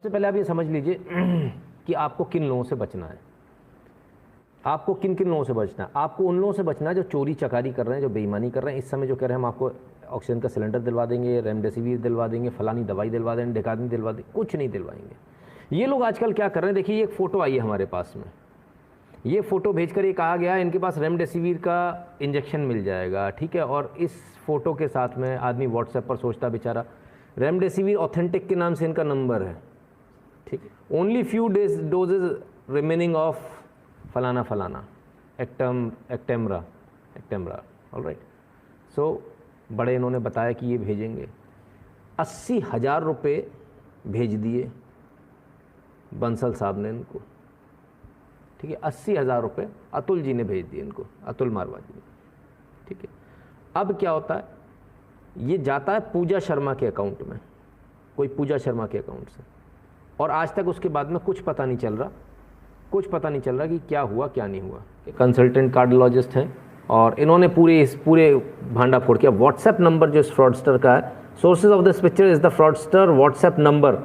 सबसे पहले आप ये समझ लीजिए कि आपको किन लोगों से बचना है। आपको किन किन लोगों से बचना है? आपको उन लोगों से बचना है जो चोरी चकारी कर रहे हैं, जो बेईमानी कर रहे हैं। इस समय जो कह रहे हैं हम आपको ऑक्सीजन का सिलेंडर दिलवा देंगे, रेमडेसिविर दिलवा देंगे, फलानी दवाई दिलवा देंगे, डेकादमी दिलवा देंगे, कुछ नहीं दिलवाएंगे। ये लोग आजकल क्या कर रहे हैं, देखिए ये एक फ़ोटो आई है हमारे पास में, ये फ़ोटो भेजकर ये कहा गया इनके पास रेमडेसिविर का इंजेक्शन मिल जाएगा, ठीक है। और इस फ़ोटो के साथ में आदमी व्हाट्सएप पर सोचता बेचारा रेमडेसिविर ऑथेंटिक के नाम से इनका नंबर है, ठीक है। Only few doses remaining of फलाना फलाना एक्टेमरा ऑलराइट। सो बड़े इन्होंने बताया कि ये भेजेंगे। 80,000 रुपये भेज दिए बंसल साहब ने इनको, ठीक है। 80,000 रुपये अतुल जी ने भेज दिए इनको, अतुल मारवाड़ी ने, ठीक है। अब क्या होता है, ये जाता है पूजा शर्मा के अकाउंट में, कोई पूजा शर्मा के अकाउंट से, और आज तक उसके बाद में कुछ पता नहीं चल रहा कि क्या हुआ क्या नहीं हुआ। कंसल्टेंट कार्डियोलॉजिस्ट हैं और इन्होंने पूरे भांडा फोड़ किया। व्हाट्सएप नंबर जो इस फ्रॉडस्टर का है, sources of this picture is the fraudster WhatsApp number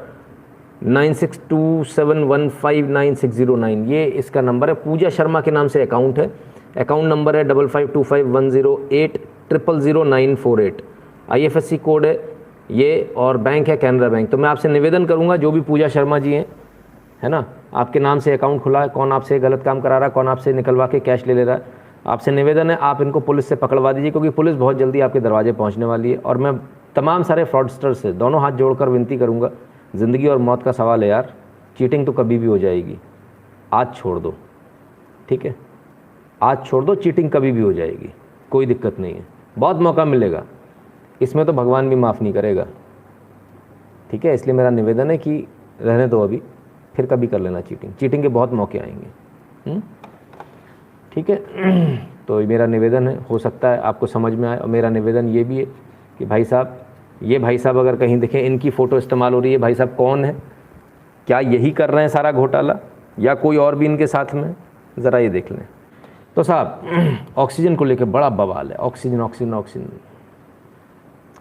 9627159609, ये इसका नंबर है। पूजा शर्मा के नाम से अकाउंट है, अकाउंट नंबर है 55251080000948, IFSC कोड है ये, और बैंक है कैनरा बैंक। तो मैं आपसे निवेदन करूंगा, जो भी पूजा शर्मा जी हैं, है ना, आपके नाम से अकाउंट खुला है, कौन आपसे गलत काम करा रहा है, कौन आपसे निकलवा के कैश ले रहा है, आपसे निवेदन है आप इनको पुलिस से पकड़वा दीजिए, क्योंकि पुलिस बहुत जल्दी आपके दरवाजे पहुंचने वाली है। और मैं तमाम सारे फ्रॉडस्टर से दोनों हाथ जोड़कर विनती करूँगा, ज़िंदगी और मौत का सवाल है यार, चीटिंग तो कभी भी हो जाएगी, आज छोड़ दो, ठीक है, आज छोड़ दो, चीटिंग कभी भी हो जाएगी, कोई दिक्कत नहीं है, बहुत मौका मिलेगा, इसमें तो भगवान भी माफ़ नहीं करेगा, ठीक है। इसलिए मेरा निवेदन है कि रहने दो अभी, फिर कभी कर लेना चीटिंग के बहुत मौके आएंगे, ठीक है। तो मेरा निवेदन है, हो सकता है आपको समझ में आए। और मेरा निवेदन ये भी है कि भाई साहब, ये भाई साहब अगर कहीं देखें इनकी फ़ोटो इस्तेमाल हो रही है, भाई साहब कौन है, क्या यही कर रहे हैं सारा घोटाला या कोई और भी इनके साथ में, ज़रा ये देख लें। तो साहब ऑक्सीजन को लेकर बड़ा बवाल है, ऑक्सीजन,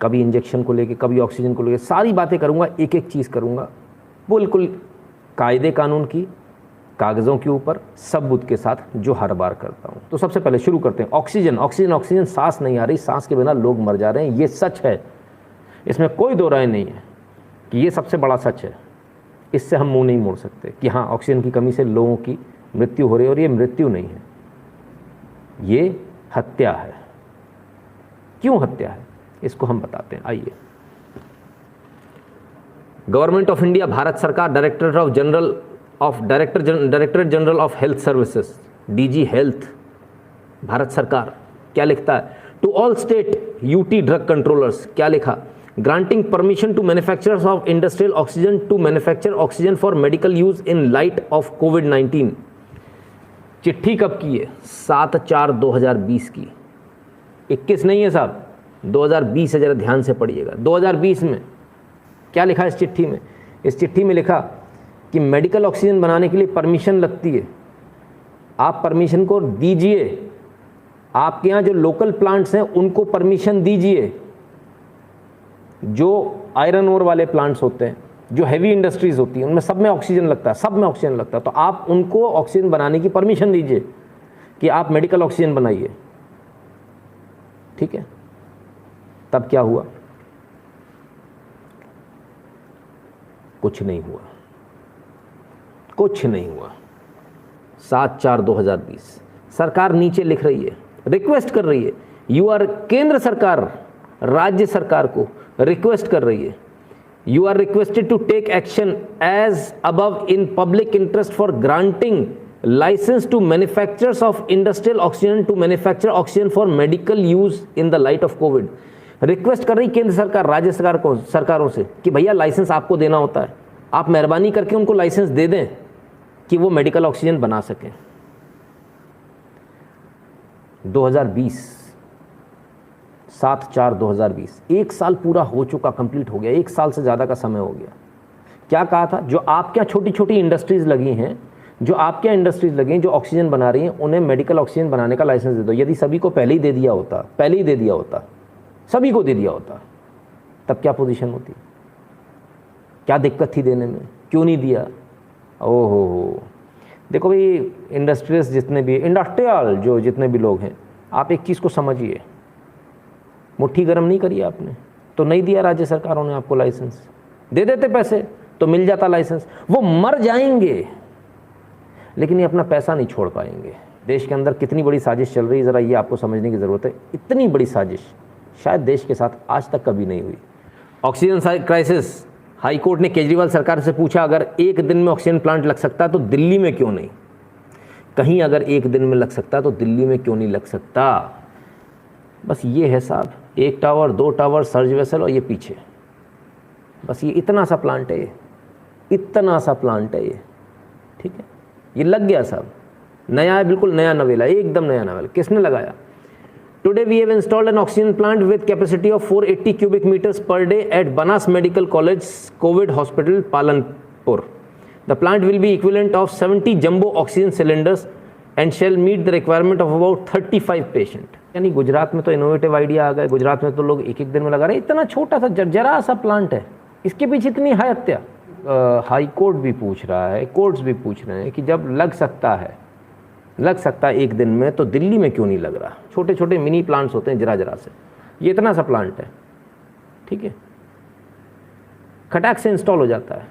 कभी इंजेक्शन को लेके, कभी ऑक्सीजन को लेके, सारी बातें करूँगा, एक एक चीज़ करूँगा, बिल्कुल कायदे कानून की, कागज़ों के ऊपर, सबूत के साथ, जो हर बार करता हूँ। तो सबसे पहले शुरू करते हैं, ऑक्सीजन, सांस नहीं आ रही, सांस के बिना लोग मर जा रहे हैं, ये सच है, इसमें कोई दो राय नहीं है कि ये सबसे बड़ा सच है, इससे हम मुंह नहीं मोड़ सकते कि हाँ ऑक्सीजन की कमी से लोगों की मृत्यु हो रही है, और ये मृत्यु नहीं है, ये हत्या है। क्यों हत्या है, इसको हम बताते हैं, आइए। गवर्नमेंट ऑफ इंडिया, भारत सरकार, director general of health services, DG health, Bharat सरकार, क्या लिखता है, to all state UT drug controllers, क्या लिखा, granting permission to manufacturers of industrial oxygen to manufacture oxygen for medical use in light of कोविड-19। चिट्ठी कब की है, 7/4/2020 की, 21 नहीं है साहब, 2020 है, जरा ध्यान से पढ़िएगा। 2020 में क्या लिखा है इस चिट्ठी में, इस चिट्ठी में लिखा कि मेडिकल ऑक्सीजन बनाने के लिए परमिशन लगती है, आप परमिशन को दीजिए, आपके यहाँ जो लोकल प्लांट्स हैं उनको परमिशन दीजिए, जो आयरन ओर वाले प्लांट्स होते हैं, जो हैवी इंडस्ट्रीज होती हैं, उनमें सब में ऑक्सीजन लगता है, तो आप उनको ऑक्सीजन बनाने की परमिशन दीजिए कि आप मेडिकल ऑक्सीजन बनाइए, ठीक है। तब क्या हुआ, कुछ नहीं हुआ, 7/4/2020 सरकार नीचे लिख रही है, रिक्वेस्ट कर रही है, केंद्र सरकार राज्य सरकार को रिक्वेस्ट कर रही है, you are requested to take action as above in public interest for granting licence to manufacturers of industrial oxygen to manufacture oxygen for medical use in the light of COVID. Request कर रही केंद्र सरकार राज्य सरकारों से कि भैया licence आपको देना होता है, आप मेहरबानी करके उनको लाइसेंस दे दें कि वो मेडिकल ऑक्सीजन बना सकें। 2020, 7/4/2020, एक साल पूरा हो चुका, कंप्लीट हो गया, एक साल से ज़्यादा का समय हो गया। क्या कहा था, जो आपके यहाँ छोटी छोटी इंडस्ट्रीज़ लगी हैं, जो ऑक्सीजन बना रही हैं, उन्हें मेडिकल ऑक्सीजन बनाने का लाइसेंस दे दो। यदि सभी को पहले ही दे दिया होता, तब क्या पोजीशन होती, क्या दिक्कत थी देने में, क्यों नहीं दिया? ओहो हो। देखो भाई, इंडस्ट्रियल्स जितने भी इंडस्ट्रियल जो जितने भी लोग हैं, आप एक चीज़ को समझिए, मुट्ठी गर्म नहीं करी आपने तो नहीं दिया राज्य सरकारों ने आपको लाइसेंस। दे देते पैसे तो मिल जाता लाइसेंस। वो मर जाएंगे लेकिन ये अपना पैसा नहीं छोड़ पाएंगे। देश के अंदर कितनी बड़ी साजिश चल रही है, ज़रा ये आपको समझने की ज़रूरत है। इतनी बड़ी साजिश शायद देश के साथ आज तक कभी नहीं हुई। ऑक्सीजन क्राइसिस, हाई कोर्ट ने केजरीवाल सरकार से पूछा अगर एक दिन में ऑक्सीजन प्लांट लग सकता है तो दिल्ली में क्यों नहीं? कहीं अगर एक दिन में लग सकता तो दिल्ली में क्यों नहीं लग सकता? बस ये है साहब, 1 टावर 2 टावर सर्ज वेसल और ये पीछे, बस ये इतना सा प्लांट है, इतना सा प्लांट है ये, ठीक है। ये लग गया साहब, नया है, बिल्कुल नया नवेला, एकदम नया नवेला। किसने लगाया? Today we have installed an oxygen plant with capacity of 480 cubic metres per day at Banas medical college COVID hospital Palanpur. The plant will be equivalent of 70 jumbo oxygen cylinders and shall meet the requirement of about 35 patient. यानी गुजरात में तो innovative idea आ गए, गुजरात में तो लोग एक एक दिन में लगा रहे। इतना छोटा सा जरा सा प्लांट है, इसके पीछे इतनी हाई हत्या। हाई कोर्ट भी पूछ रहा है, कोर्ट्स भी पूछ रहे हैं कि जब लग सकता है एक दिन में, तो दिल्ली में क्यों नहीं लग रहा? छोटे छोटे मिनी प्लांट्स होते हैं जरा से, ये इतना सा प्लांट है, ठीक है, खटाक से इंस्टॉल हो जाता है,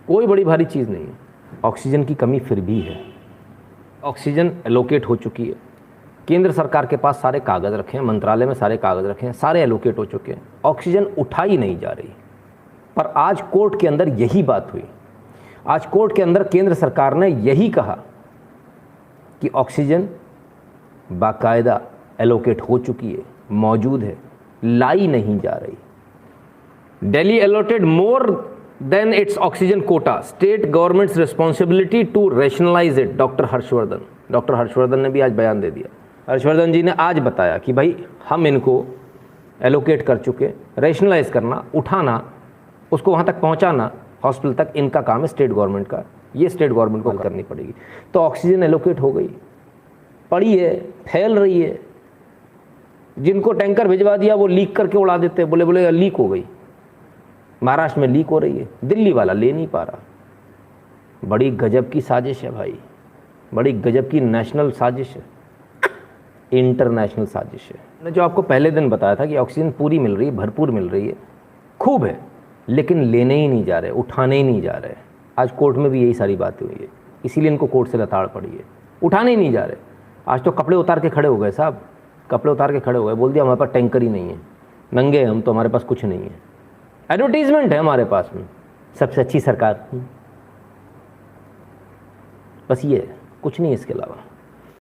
कोई बड़ी भारी चीज़ नहीं है। ऑक्सीजन की कमी फिर भी है। ऑक्सीजन एलोकेट हो चुकी है, केंद्र सरकार के पास सारे कागज़ रखे हैं, मंत्रालय में सारे कागज़ रखे हैं, सारे एलोकेट हो चुके हैं, ऑक्सीजन उठाई नहीं जा रही। पर आज कोर्ट के अंदर यही बात हुई, आज कोर्ट के अंदर केंद्र सरकार ने यही कहा कि ऑक्सीजन बाकायदा एलोकेट हो चुकी है, मौजूद है, लाई नहीं जा रही। Delhi allotted more than its oxygen quota, state government's responsibility to rationalise it. Doctor Harshvardhan ने भी आज बयान दे दिया। हर्षवर्धन जी ने आज बताया कि भाई हम इनको एलोकेट कर चुके, रैशनलाइज करना, उठाना, उसको वहाँ तक पहुँचाना हॉस्पिटल तक, इनका काम है स्टेट गवर्नमेंट का, ये स्टेट गवर्नमेंट को करनी पड़ेगी। तो ऑक्सीजन एलोकेट हो गई, पड़ी है, फैल रही है। जिनको टैंकर भिजवा दिया वो लीक करके उड़ा देते, बोले लीक हो गई, महाराष्ट्र में लीक हो रही है, दिल्ली वाला ले नहीं पा रहा। बड़ी गजब की साजिश है भाई, बड़ी गजब की नेशनल साजिश है, इंटरनेशनल साजिश है। मैंने जो आपको पहले दिन बताया था कि ऑक्सीजन पूरी मिल रही है, भरपूर मिल रही है, खूब है, लेकिन लेने ही नहीं जा रहे, उठाने ही नहीं जा रहे। आज कोर्ट में भी यही सारी बातें हुई है, इसीलिए इनको कोर्ट से लताड़ पड़ी है, उठाने ही नहीं जा रहे। आज तो कपड़े उतार के खड़े हो गए साहब, कपड़े उतार के खड़े हो गए, बोल दिया हमारे पास टैंकर ही नहीं है, नंगे हम तो, हमारे पास कुछ नहीं है, एडवर्टीजमेंट है हमारे पास में, सबसे अच्छी सरकार। बस ये कुछ नहीं इसके अलावा।